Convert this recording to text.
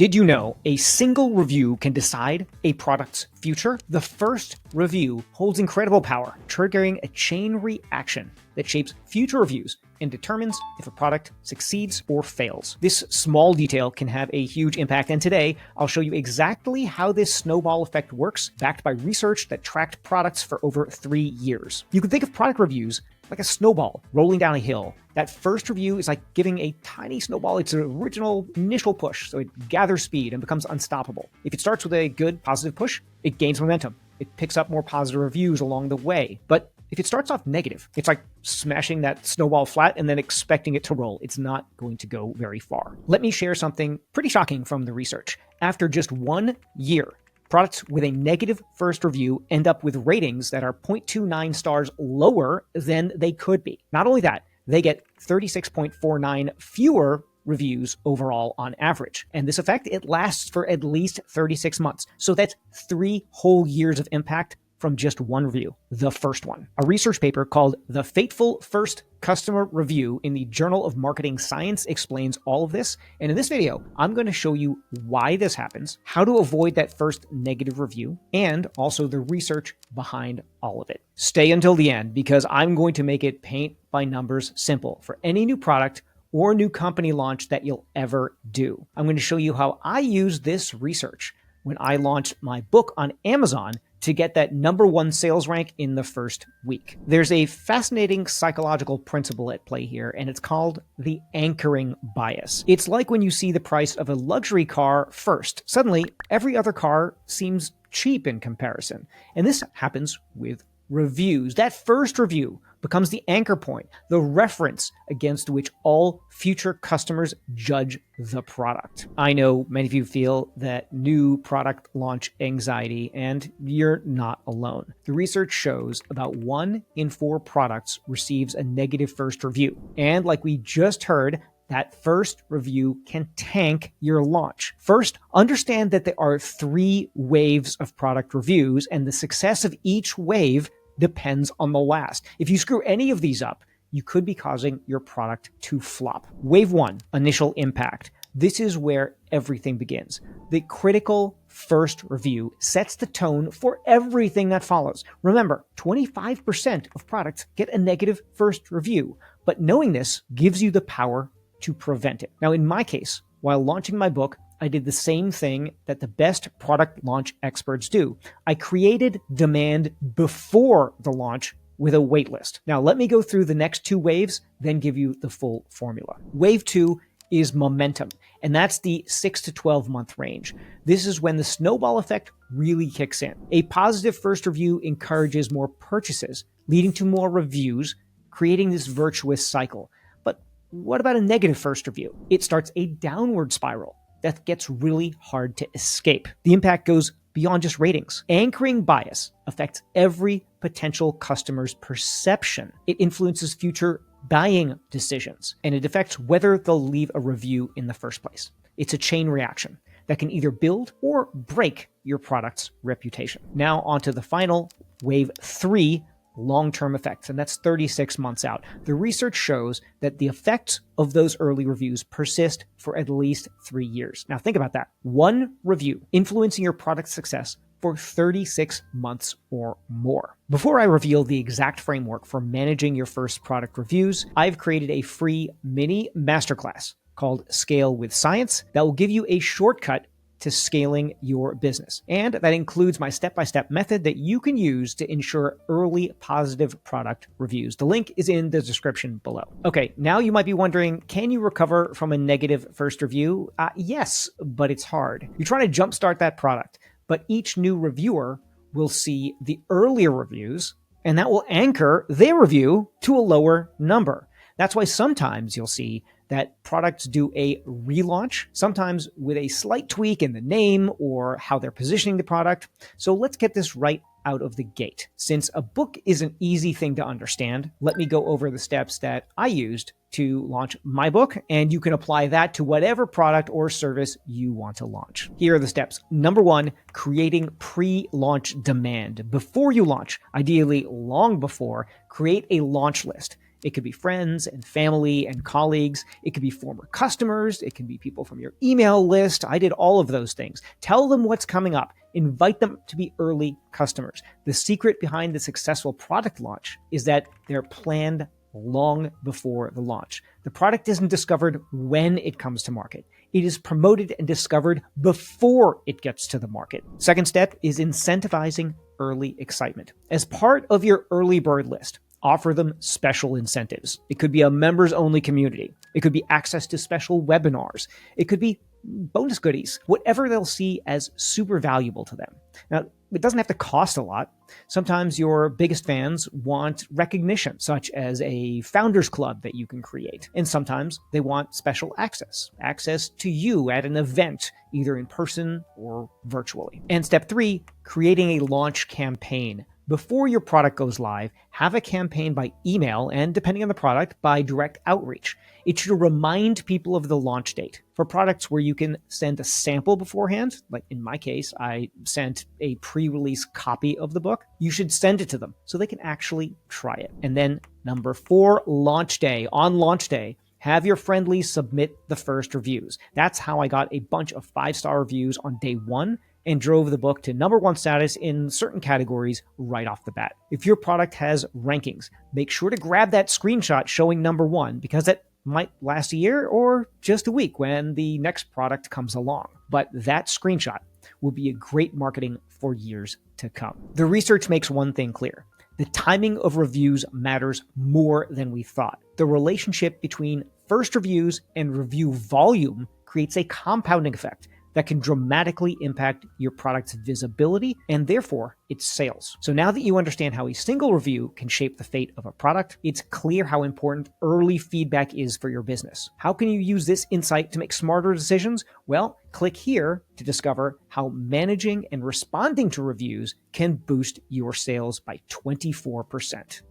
Did you know a single review can decide a product's future? The first review holds incredible power, triggering a chain reaction that shapes future reviews and determines if a product succeeds or fails. This small detail can have a huge impact, and today I'll show you exactly how this snowball effect works, backed by research that tracked products for over 3 years. You can think of product reviews like a snowball rolling down a hill. That first review is like giving a tiny snowball its original initial push, so it gathers speed and becomes unstoppable. If it starts with a good positive push, it gains momentum. It picks up more positive reviews along the way. But if it starts off negative, it's like smashing that snowball flat and then expecting it to roll. It's not going to go very far. Let me share something pretty shocking from the research. After just 1 year, products with a negative first review end up with ratings that are 0.29 stars lower than they could be. Not only that, they get 36.49 fewer reviews overall on average. And this effect, it lasts for at least 36 months. So that's 3 whole years of impact from just one review, the first one. A research paper called The Fateful First Customer Review in the Journal of Marketing Science explains all of this. And in this video, I'm going to show you why this happens, how to avoid that first negative review, and also the research behind all of it. Stay until the end because I'm going to make it paint by numbers simple for any new product or new company launch that you'll ever do. I'm going to show you how I use this research when I launched my book on Amazon to get that #1 sales rank in the first week. There's a fascinating psychological principle at play here, and it's called the anchoring bias. It's like when you see the price of a luxury car first. Suddenly, every other car seems cheap in comparison. And this happens with reviews. That first review becomes the anchor point, the reference against which all future customers judge the product. I know many of you feel that new product launch anxiety, and you're not alone. The research shows about 1 in 4 products receives a negative first review. And like we just heard, that first review can tank your launch. First, understand that there are 3 waves of product reviews, and the success of each wave depends on the last. If you screw any of these up, you could be causing your product to flop. Wave 1, initial impact. This is where everything begins. The critical first review sets the tone for everything that follows. Remember, 25% of products get a negative first review, but knowing this gives you the power to prevent it. Now, in my case, while launching my book, I did the same thing that the best product launch experts do. I created demand before the launch with a waitlist. Now, let me go through the next 2 waves, then give you the full formula. Wave 2 is momentum, and that's the 6 to 12 month range. This is when the snowball effect really kicks in. A positive first review encourages more purchases, leading to more reviews, creating this virtuous cycle. But what about a negative first review? It starts a downward spiral that gets really hard to escape. The impact goes beyond just ratings. Anchoring bias affects every potential customer's perception. It influences future buying decisions, and it affects whether they'll leave a review in the first place. It's a chain reaction that can either build or break your product's reputation. Now onto the final wave 3, long-term effects, and that's 36 months out. The research shows that the effects of those early reviews persist for at least 3 years. Now think about that. 1 review influencing your product's success for 36 months or more. Before I reveal the exact framework for managing your first product reviews, I've created a free mini masterclass called Scale with Science that will give you a shortcut to scaling your business. And that includes my step-by-step method that you can use to ensure early positive product reviews. The link is in the description below. Okay, now you might be wondering, can you recover from a negative first review? Yes, but it's hard. You're trying to jumpstart that product, but each new reviewer will see the earlier reviews, and that will anchor their review to a lower number. That's why sometimes you'll see that products do a relaunch, sometimes with a slight tweak in the name or how they're positioning the product. So let's get this right out of the gate. Since a book is an easy thing to understand, let me go over the steps that I used to launch my book, and you can apply that to whatever product or service you want to launch. Here are the steps. Number 1, creating pre-launch demand. Before you launch, ideally long before, create a launch list. It could be friends and family and colleagues. It could be former customers. It can be people from your email list. I did all of those things. Tell them what's coming up. Invite them to be early customers. The secret behind the successful product launch is that they're planned long before the launch. The product isn't discovered when it comes to market. It is promoted and discovered before it gets to the market. Second step is incentivizing early excitement. As part of your early bird list, offer them special incentives. It could be a members-only community. It could be access to special webinars. It could be bonus goodies, whatever they'll see as super valuable to them. Now, it doesn't have to cost a lot. Sometimes your biggest fans want recognition, such as a founders club that you can create. And sometimes they want special access to you at an event, either in person or virtually. And step 3, creating a launch campaign. Before your product goes live, have a campaign by email and, depending on the product, by direct outreach. It should remind people of the launch date. For products where you can send a sample beforehand, like in my case, I sent a pre-release copy of the book, you should send it to them so they can actually try it. And then number 4, launch day. On launch day, have your friendlies submit the first reviews. That's how I got a bunch of 5-star reviews on day 1 and drove the book to #1 status in certain categories right off the bat. If your product has rankings, make sure to grab that screenshot showing #1 because that might last a year or just a week when the next product comes along. But that screenshot will be a great marketing for years to come. The research makes one thing clear. The timing of reviews matters more than we thought. The relationship between first reviews and review volume creates a compounding effect that can dramatically impact your product's visibility and therefore its sales. So now that you understand how a single review can shape the fate of a product, it's clear how important early feedback is for your business. How can you use this insight to make smarter decisions? Well, click here to discover how managing and responding to reviews can boost your sales by 24%.